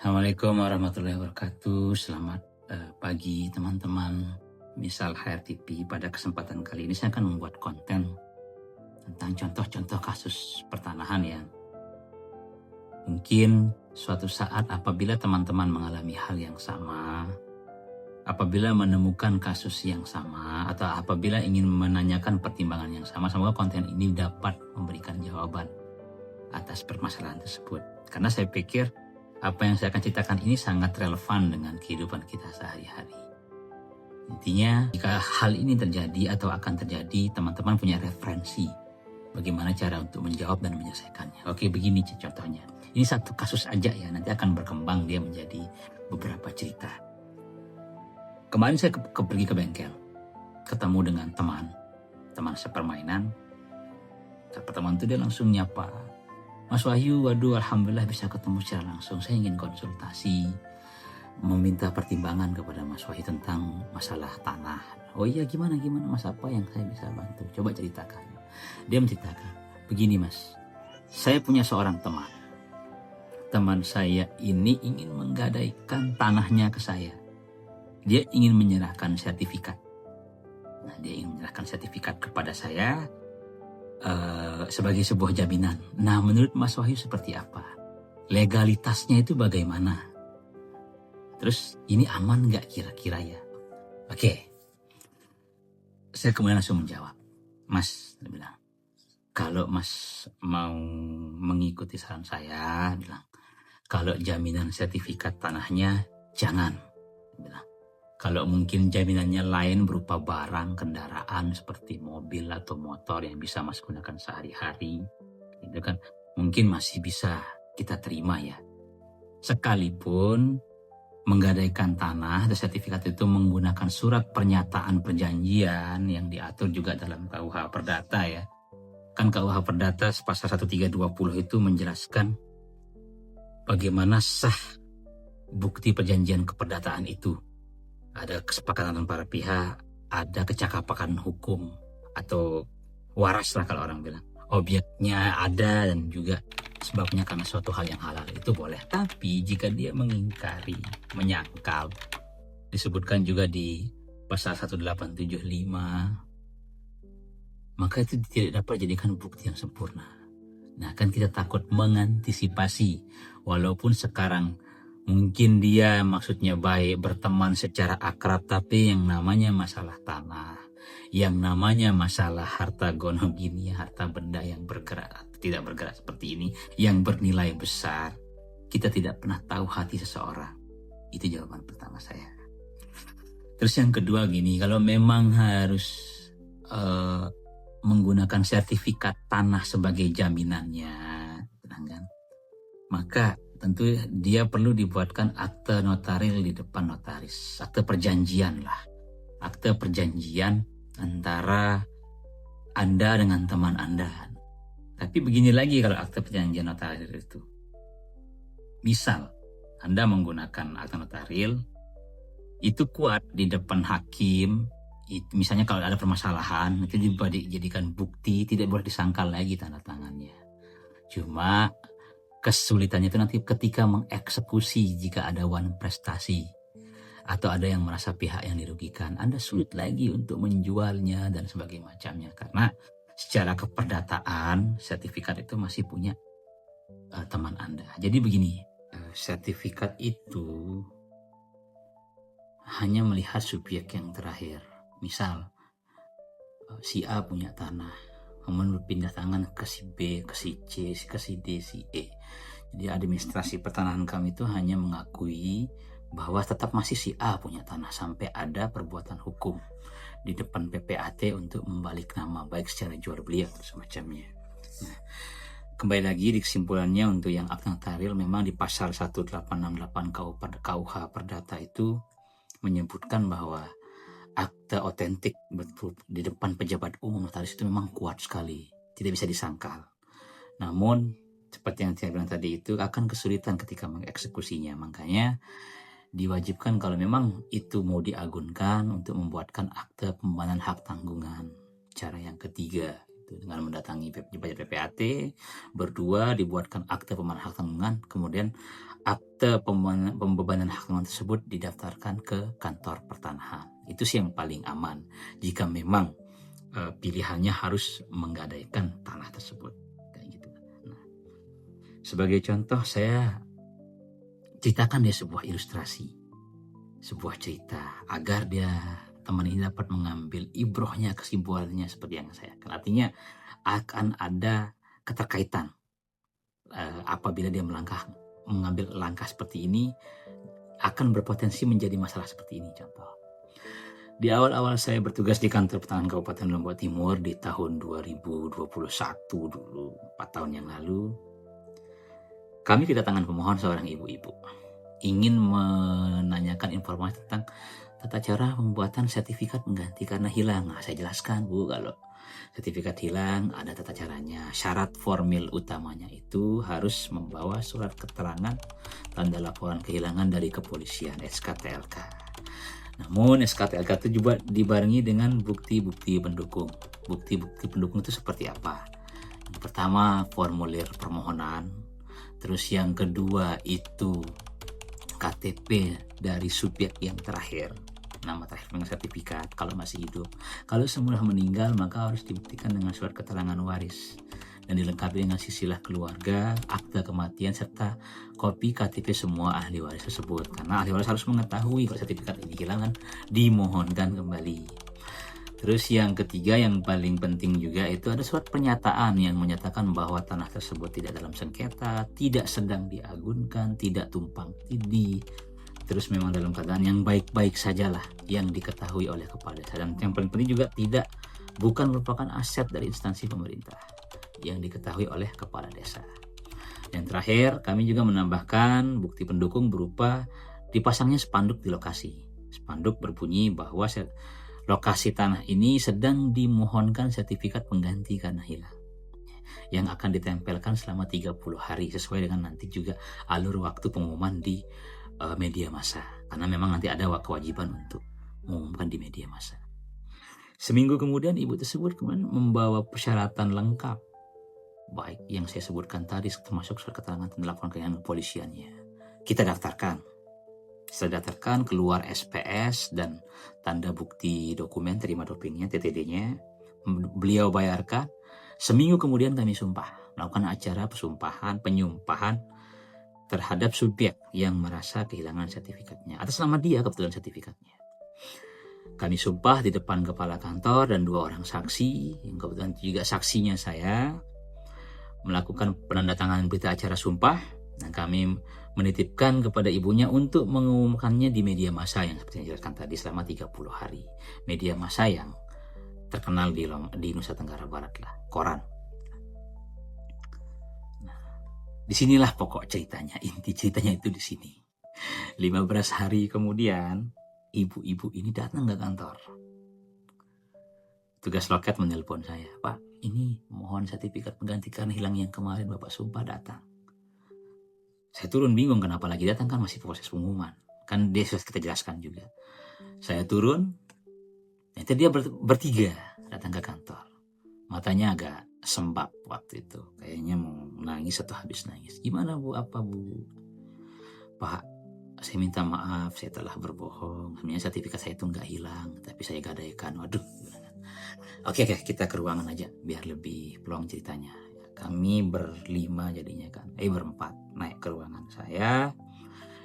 Assalamualaikum warahmatullahi wabarakatuh. Selamat pagi teman-teman Misal Hair TV. Pada kesempatan kali ini saya akan membuat konten tentang contoh-contoh kasus pertanahan yang mungkin suatu saat apabila teman-teman mengalami hal yang sama, apabila menemukan kasus yang sama, atau apabila ingin menanyakan pertimbangan yang sama, semoga konten ini dapat memberikan jawaban atas permasalahan tersebut. Karena saya pikir apa yang saya akan ceritakan ini sangat relevan dengan kehidupan kita sehari-hari. Intinya, jika hal ini terjadi atau akan terjadi, teman-teman punya referensi bagaimana cara untuk menjawab dan menyelesaikannya. Oke, begini contohnya. Ini satu kasus aja ya, nanti akan berkembang dia menjadi beberapa cerita. Kemarin saya pergi ke bengkel, ketemu dengan teman sepermainan. Pertemuan itu dia langsung nyapa, Mas Wahyu, waduh alhamdulillah bisa ketemu secara langsung. Saya ingin konsultasi, meminta pertimbangan kepada Mas Wahyu tentang masalah tanah. Oh iya, gimana Mas, apa yang saya bisa bantu? Coba ceritakan. Dia menceritakan, begini Mas, saya punya seorang teman. Teman saya ini ingin menggadaikan tanahnya ke saya. Dia ingin menyerahkan sertifikat. Nah, dia ingin menyerahkan sertifikat kepada saya sebagai sebuah jaminan. Nah, menurut Mas Wahyu seperti apa? Legalitasnya itu bagaimana? Terus ini aman nggak kira-kira ya? Oke. Saya kemudian langsung menjawab. Mas, dia bilang, kalau Mas mau mengikuti saran saya, bilang, kalau jaminan sertifikat tanahnya jangan. Dia bilang, kalau mungkin jaminannya lain berupa barang, kendaraan seperti mobil atau motor yang bisa Mas gunakan sehari-hari, itu kan mungkin masih bisa kita terima ya. Sekalipun menggadaikan tanah atau sertifikat itu menggunakan surat pernyataan perjanjian yang diatur juga dalam KUH Perdata ya. Kan KUH Perdata pasal 1320 itu menjelaskan bagaimana sah bukti perjanjian keperdataan itu. Ada kesepakatan para pihak, ada kecakapan hukum atau waras lah kalau orang bilang. Objeknya ada dan juga sebabnya karena suatu hal yang halal, itu boleh. Tapi jika dia mengingkari, menyangkal, disebutkan juga di pasal 1875, maka itu tidak dapat dijadikan bukti yang sempurna. Nah, kan kita takut mengantisipasi, walaupun sekarang mungkin dia maksudnya baik, berteman secara akrab, tapi yang namanya masalah tanah, yang namanya masalah harta gono gini, harta benda yang bergerak, tidak bergerak seperti ini, yang bernilai besar, kita tidak pernah tahu hati seseorang. Itu jawaban pertama saya. Terus yang kedua gini, kalau memang harus menggunakan sertifikat tanah sebagai jaminannya, kan, maka tentu dia perlu dibuatkan akte notaril di depan notaris. Akte perjanjian lah. Akte perjanjian antara Anda dengan teman Anda. Tapi begini lagi kalau akte perjanjian notaril itu. Misal Anda menggunakan akte notaril, itu kuat di depan hakim. Misalnya kalau ada permasalahan, itu dijadikan bukti, tidak boleh disangkal lagi tanda tangannya. Cuma kesulitannya itu nanti ketika mengeksekusi, jika ada wan prestasi atau ada yang merasa pihak yang dirugikan, Anda sulit lagi untuk menjualnya dan sebagainya macamnya, karena secara keperdataan sertifikat itu masih punya teman Anda. Jadi begini, sertifikat itu hanya melihat subjek yang terakhir. Misal si A punya tanah, kemudian berpindah tangan ke si B, ke si C, ke si D, si E. Jadi administrasi pertanahan kami itu hanya mengakui bahwa tetap masih si A punya tanah sampai ada perbuatan hukum di depan PPAT untuk membalik nama, baik secara jual beli atau semacamnya. Nah, kembali lagi di kesimpulannya, untuk yang akte notaril memang di pasal 1868 KUH Perdata itu menyebutkan bahwa akte otentik di depan pejabat umum notaris itu memang kuat sekali, tidak bisa disangkal. Namun seperti yang saya bilang tadi, itu akan kesulitan ketika mengeksekusinya. Makanya diwajibkan kalau memang itu mau diagunkan untuk membuatkan akte pembebanan hak tanggungan. Cara yang ketiga itu dengan mendatangi PPAT, berdua dibuatkan akte pembebanan hak tanggungan, kemudian akte pembebanan hak tanggungan tersebut didaftarkan ke kantor pertanahan. Itu sih yang paling aman jika memang pilihannya harus menggadaikan tanah tersebut kayak gitu. Nah, sebagai contoh saya ceritakan dia sebuah ilustrasi, sebuah cerita agar teman ini dapat mengambil ibrohnya, kesimpulannya seperti yang saya katakan. Artinya akan ada keterkaitan apabila dia mengambil langkah seperti ini akan berpotensi menjadi masalah seperti ini. Contoh, di awal-awal saya bertugas di kantor pertanahan Kabupaten Lombok Timur di tahun 2021 dulu, 4 tahun yang lalu, kami kedatangan pemohon seorang ibu-ibu ingin menanyakan informasi tentang tata cara pembuatan sertifikat pengganti karena hilang. Nah, saya jelaskan, Bu, kalau sertifikat hilang ada tata caranya. Syarat formil utamanya itu harus membawa surat keterangan tanda laporan kehilangan dari kepolisian, SKTLK. Namun SKTLK itu juga dibarengi dengan bukti-bukti pendukung. Bukti-bukti pendukung itu seperti apa? Yang pertama, formulir permohonan. Terus yang kedua itu KTP dari subjek yang terakhir, nama terakhir dengan sertifikat kalau masih hidup. Kalau sudah meninggal maka harus dibuktikan dengan surat keterangan waris dan dilengkapi dengan silsilah keluarga, akta kematian, serta kopi KTP semua ahli waris tersebut. Karena ahli waris harus mengetahui kalau sertifikat ini kehilangan, dimohonkan kembali. Terus yang ketiga yang paling penting juga itu ada surat pernyataan yang menyatakan bahwa tanah tersebut tidak dalam sengketa, tidak sedang diagunkan, tidak tumpang tindih. Terus memang dalam keadaan yang baik-baik sajalah yang diketahui oleh kepala desa. Dan yang paling penting juga bukan merupakan aset dari instansi pemerintah yang diketahui oleh kepala desa. Dan terakhir kami juga menambahkan bukti pendukung berupa dipasangnya spanduk di lokasi. Spanduk berbunyi bahwa lokasi tanah ini sedang dimohonkan sertifikat pengganti karena hilang, yang akan ditempelkan selama 30 hari sesuai dengan nanti juga alur waktu pengumuman di media massa, karena memang nanti ada kewajiban untuk mengumumkan di media massa. Seminggu kemudian ibu tersebut kemudian membawa persyaratan lengkap, baik yang saya sebutkan tadi termasuk surat keterangan tanda laporan kehilangan kepolisiannya. Kita daftarkan. Setelah daftarkan, keluar SPS dan tanda bukti dokumen terima dopingnya, TTD-nya. Beliau bayarkan. Seminggu kemudian kami melakukan acara penyumpahan terhadap subjek yang merasa kehilangan sertifikatnya. Atas nama dia kebetulan sertifikatnya. Kami sumpah di depan kepala kantor dan 2 orang saksi, yang kebetulan juga saksinya saya, melakukan penandatanganan berita acara sumpah. Dan kami menitipkan kepada ibunya untuk mengumumkannya di media massa yang seperti yang dijelaskan tadi selama 30 hari. Media massa yang terkenal di Nusa Tenggara Barat lah, koran. Nah, disinilah pokok ceritanya, inti ceritanya itu di sini. 15 hari kemudian, ibu-ibu ini datang ke kantor. Tugas loket menelpon saya, Pak, ini mohon sertifikat pengganti karena hilang yang kemarin Bapak sumpah datang. Saya turun bingung kenapa lagi datang, kan masih proses pengumuman. Kan dia sudah kita jelaskan juga. Saya turun, nanti dia bertiga datang ke kantor. Matanya agak sembab waktu itu. Kayaknya mau nangis atau habis nangis. Gimana Bu, apa Bu? Pak, saya minta maaf, saya telah berbohong. Sebenarnya sertifikat saya itu nggak hilang, tapi saya gadaikan. Waduh. Oke, kita ke ruangan aja biar lebih plong ceritanya. Kami berlima jadinya kan, berempat naik ke ruangan saya.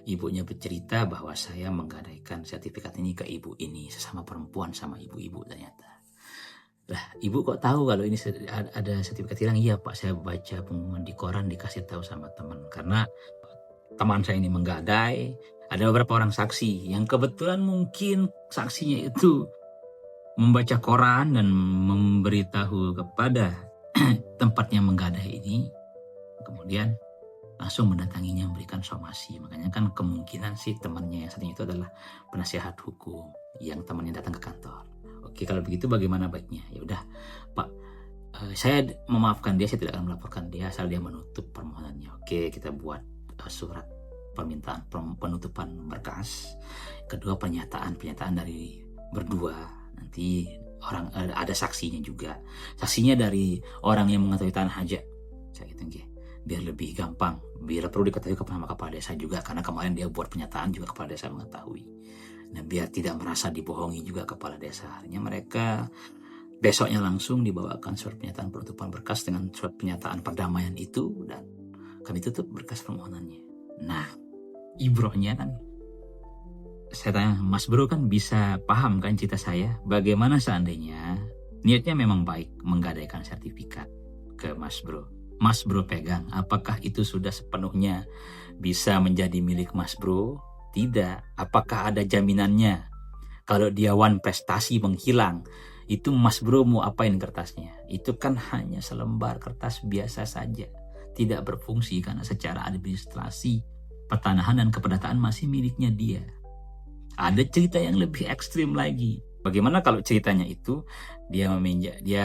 Ibunya bercerita bahwa saya menggadaikan sertifikat ini ke ibu ini, sesama perempuan sama ibu-ibu ternyata. Lah, ibu kok tahu kalau ini ada sertifikat hilang? Iya Pak, saya baca pengumuman di koran, dikasih tahu sama teman. Karena teman saya ini menggadai, ada beberapa orang saksi yang kebetulan mungkin saksinya itu membaca koran dan memberitahu kepada tempatnya menggadai ini, kemudian langsung mendatanginya memberikan somasi. Makanya kan kemungkinan sih temannya yang satunya itu adalah penasihat hukum yang temannya datang ke kantor. Oke, kalau begitu bagaimana baiknya? Ya udah Pak, saya memaafkan dia, saya tidak akan melaporkan dia asal dia menutup permohonannya. Oke, kita buat surat permintaan penutupan berkas. Kedua, pernyataan dari berdua. Nanti ada saksinya juga. Saksinya dari orang yang mengetahui tanah hajat. Saya gitu nggih. Biar lebih gampang, biar perlu diketahui sama kepala desa juga, karena kemarin dia buat pernyataan juga kepala desa mengetahui. Nah, biar tidak merasa dibohongi juga kepala desa. Akhirnya mereka besoknya langsung dibawakan surat pernyataan penutupan berkas dengan surat pernyataan perdamaian itu, dan kami tutup berkas permohonannya. Nah, ibrohnya kan, saya tanya, Mas Bro kan bisa paham kan cerita saya, bagaimana seandainya niatnya memang baik menggadaikan sertifikat ke Mas Bro. Mas Bro pegang, apakah itu sudah sepenuhnya bisa menjadi milik Mas Bro? Tidak. Apakah ada jaminannya? Kalau dia one prestasi menghilang, itu Mas Bro mau apain kertasnya? Itu kan hanya selembar kertas biasa saja, tidak berfungsi karena secara administrasi pertanahan dan keperdataan masih miliknya dia. Ada cerita yang lebih ekstrim lagi. Bagaimana kalau ceritanya itu dia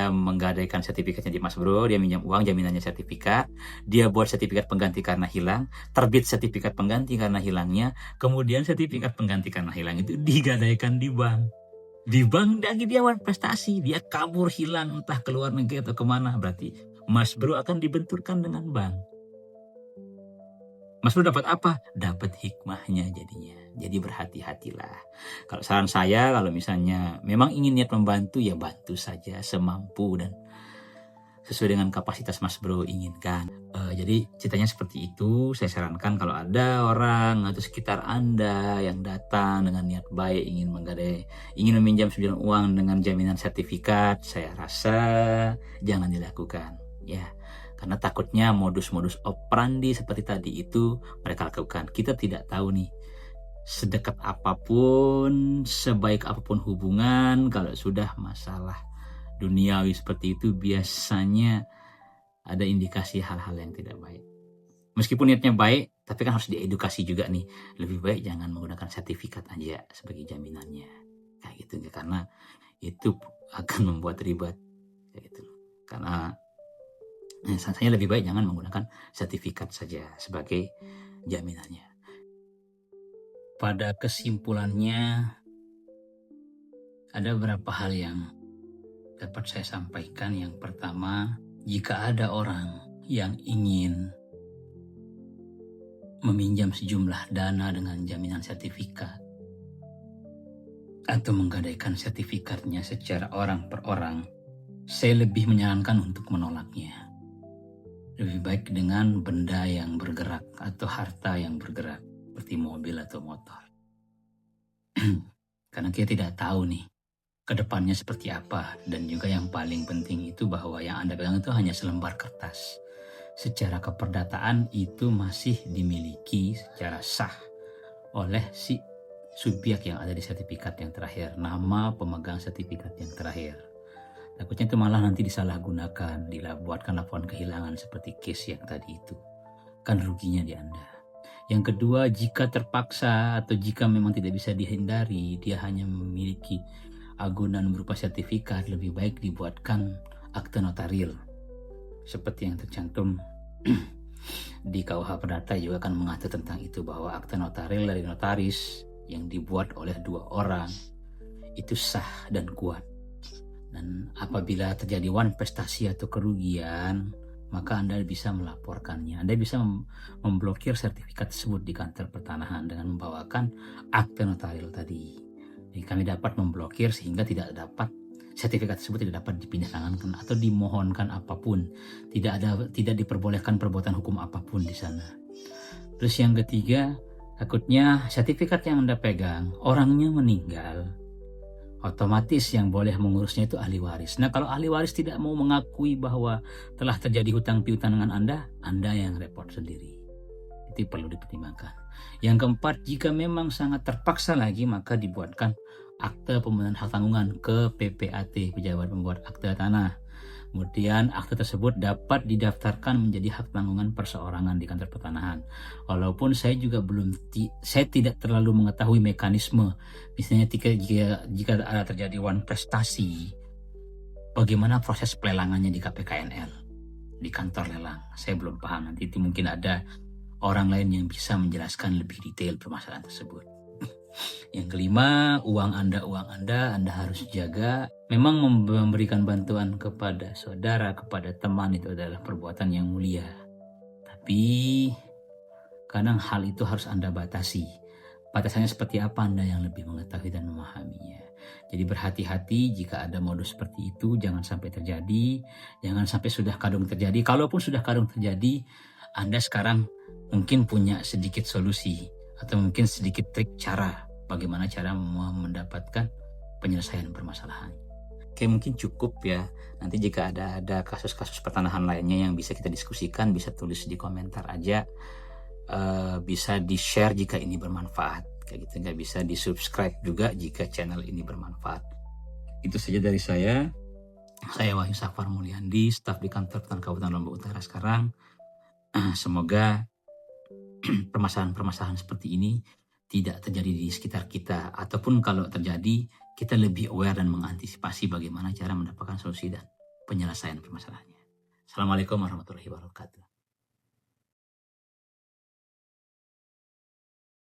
menggadaikan sertifikatnya di Mas Bro, dia minjam uang, jaminannya sertifikat, dia buat sertifikat pengganti karena hilang, terbit sertifikat pengganti karena hilangnya, kemudian sertifikat pengganti karena hilang itu digadaikan di bank. Di bank dia one prestasi, dia kabur hilang entah ke luar negeri atau kemana, berarti Mas Bro akan dibenturkan dengan bank. Mas Bro dapat apa? Dapat hikmahnya jadinya. Jadi berhati-hatilah. Kalau saran saya, kalau misalnya memang ingin niat membantu, ya bantu saja semampu dan sesuai dengan kapasitas Mas Bro inginkan. Jadi ceritanya seperti itu. Saya sarankan kalau ada orang atau sekitar Anda yang datang dengan niat baik ingin meminjam uang dengan jaminan sertifikat, saya rasa jangan dilakukan, ya. Karena takutnya modus-modus operandi seperti tadi itu mereka lakukan. Kita tidak tahu nih, sedekat apapun, sebaik apapun hubungan, kalau sudah masalah duniawi seperti itu biasanya ada indikasi hal-hal yang tidak baik. Meskipun niatnya baik, tapi kan harus diedukasi juga nih. Lebih baik jangan menggunakan sertifikat aja sebagai jaminannya. Kayak gitu, karena itu akan membuat ribet. Kayak gitu. Karena saya lebih baik jangan menggunakan sertifikat saja sebagai jaminannya. Pada kesimpulannya, ada beberapa hal yang dapat saya sampaikan. Yang pertama, jika ada orang yang ingin meminjam sejumlah dana dengan jaminan sertifikat atau menggadaikan sertifikatnya secara orang per orang, saya lebih menyarankan untuk menolaknya. Lebih baik dengan benda yang bergerak atau harta yang bergerak seperti mobil atau motor. Karena kita tidak tahu nih ke depannya seperti apa, dan juga yang paling penting itu bahwa yang Anda pegang itu hanya selembar kertas. Secara keperdataan itu masih dimiliki secara sah oleh si subjek yang ada di sertifikat yang terakhir, nama pemegang sertifikat yang terakhir. Takutnya itu malah nanti disalahgunakan, dibuatkan laporan kehilangan seperti case yang tadi itu. Kan ruginya di Anda. Yang kedua, jika terpaksa atau jika memang tidak bisa dihindari, dia hanya memiliki agunan berupa sertifikat, lebih baik dibuatkan akte notaril. Seperti yang tercantum di KUH Perdata juga akan mengatur tentang itu, bahwa akte notaril dari notaris yang dibuat oleh dua orang itu sah dan kuat. Dan apabila terjadi prestasi atau kerugian, maka Anda bisa melaporkannya. Anda bisa memblokir sertifikat tersebut di kantor pertanahan dengan membawakan akte notaril tadi. Jadi kami dapat memblokir sehingga sertifikat tersebut tidak dapat dipindah tangankan atau dimohonkan apapun. Tidak diperbolehkan perbuatan hukum apapun di sana. Terus yang ketiga, takutnya sertifikat yang Anda pegang, orangnya meninggal, otomatis yang boleh mengurusnya itu ahli waris. Nah, kalau ahli waris tidak mau mengakui bahwa telah terjadi hutang piutang dengan Anda yang repot sendiri. Itu perlu dipertimbangkan. Yang keempat, jika memang sangat terpaksa lagi, maka dibuatkan akte pemenuhan hak tanggungan ke PPAT, Pejabat Pembuat Akte Tanah. Kemudian akte tersebut dapat didaftarkan menjadi hak tanggungan perseorangan di kantor pertanahan. Walaupun saya juga saya tidak terlalu mengetahui mekanisme. Misalnya jika ada terjadi prestasi, bagaimana proses pelelangannya di KPKNL, di kantor lelang. Saya belum paham. Nanti mungkin ada orang lain yang bisa menjelaskan lebih detail permasalahan tersebut. Yang kelima, uang Anda harus jaga. Memang memberikan bantuan kepada saudara, kepada teman itu adalah perbuatan yang mulia. Tapi kadang hal itu harus Anda batasi. Batasannya seperti apa Anda yang lebih mengetahui dan memahaminya. Jadi berhati-hati jika ada modus seperti itu, jangan sampai terjadi. Jangan sampai sudah kadung terjadi. Kalaupun sudah kadung terjadi, Anda sekarang mungkin punya sedikit solusi atau mungkin sedikit trik cara bagaimana cara mendapatkan penyelesaian permasalahan. Oke, mungkin cukup ya. Nanti jika ada kasus-kasus pertanahan lainnya yang bisa kita diskusikan, bisa tulis di komentar aja. Bisa di-share jika ini bermanfaat. Kayak gitu, nggak bisa di-subscribe juga jika channel ini bermanfaat. Itu saja dari saya. Saya Wahyu Safar Mulyandi, staf di kantor Pertanahan Kabupaten Lombok Utara sekarang. Semoga permasalahan-permasalahan seperti ini tidak terjadi di sekitar kita, ataupun kalau terjadi kita lebih aware dan mengantisipasi bagaimana cara mendapatkan solusi dan penyelesaian permasalahannya. Assalamualaikum warahmatullahi wabarakatuh.